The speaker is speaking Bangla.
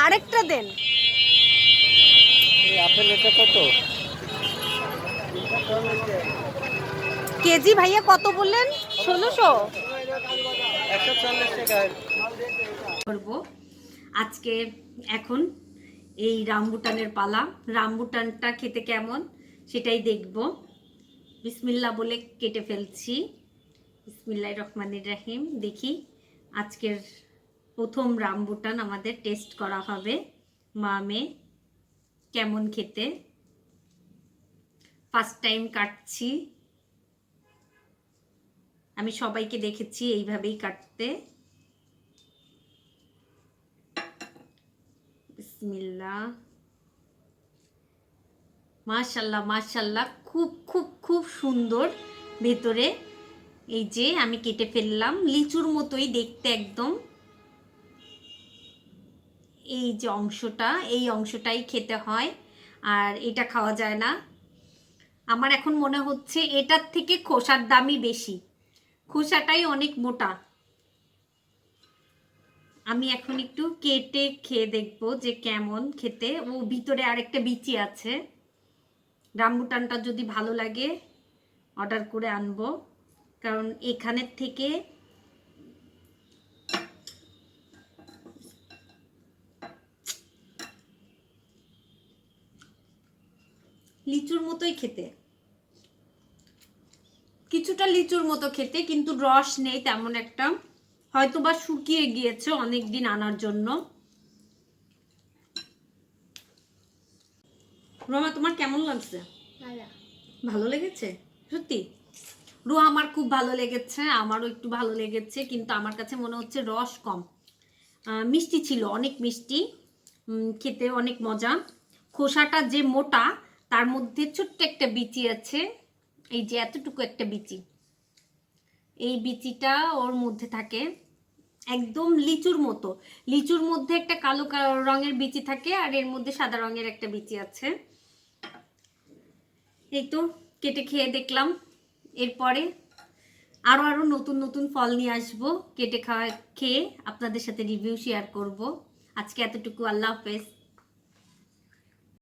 আরেকটা দেন। আপেল এটা কত কেজি ভাইয়া কত বললেন? 1600। 140 টাকা করব আজকে। এখন এই রামবুটানের পালা। রামবুটানটা খেতে কেমন সেটাই দেখব। বিসমিল্লাহ বলে কেটে ফেলছি। বিসমিল্লাহির রহমানির রহিম। দেখি আজকের প্রথম রামবুটান আমাদের টেস্ট করা হবে। মা মেয়ে কেমন খেতে, ফার্স্ট টাইম কাটছি। আমি সবাইকে দেখেছি এইভাবেই কাটতে। বিসমিল্লাহ। মাশাল্লাহ মাশাল্লাহ, খুব খুব খুব সুন্দর ভেতরে। এই যে আমি কেটে ফেললাম, লিচুর মতোই দেখতে একদম। এই যে অংশটা, এই অংশটাই খেতে হয়, আর এটা খাওয়া যায় না। আমার এখন মনে হচ্ছে এটার থেকে খোসার দামই বেশি, খোসাটাই অনেক মোটা। আমি এখন একটু কেটে খেয়ে দেখবো যে কেমন খেতে। ও ভিতরে আরেকটা বিচি আছে। রামবুটানটা যদি ভালো লাগে অর্ডার করে আনবো, কারণ এখানের থেকে লিচুর মতোই খেতে, কিছুটা লিচুর মতো খেতে, কিন্তু রস নেই তেমন একটা, হয়তো বা শুকিয়ে গিয়েছে অনেকদিন আনার জন্য। রমা, তোমার কেমন লাগছে? ভালো লেগেছে সত্যি? রু, আমার খুব ভালো লেগেছে, আমারও একটু ভালো লেগেছে, কিন্তু আমার কাছে মনে হচ্ছে রস কম। মিষ্টি ছিল, অনেক মিষ্টি, খেতে অনেক মজা। খোসাটা যে মোটা, তার মধ্যে ছোট্ট একটা বিচি আছে, এই যে এতটুকু একটা বিচি, এই বিচিটা ওর মধ্যে থাকে, একদম লিচুর মতো। লিচুর মধ্যে একটা কালো রঙের বিচি থাকে, আর এর মধ্যে সাদা রঙের একটা বিচি আছে। এই তো কেটে খেয়ে দেখলাম। এরপরে আরো আরো নতুন নতুন ফল নিয়ে আসবো, কেটে খেয়ে আপনাদের সাথে রিভিউ শেয়ার করব। আজকে এতটুকু, আল্লাহ হাফেজ।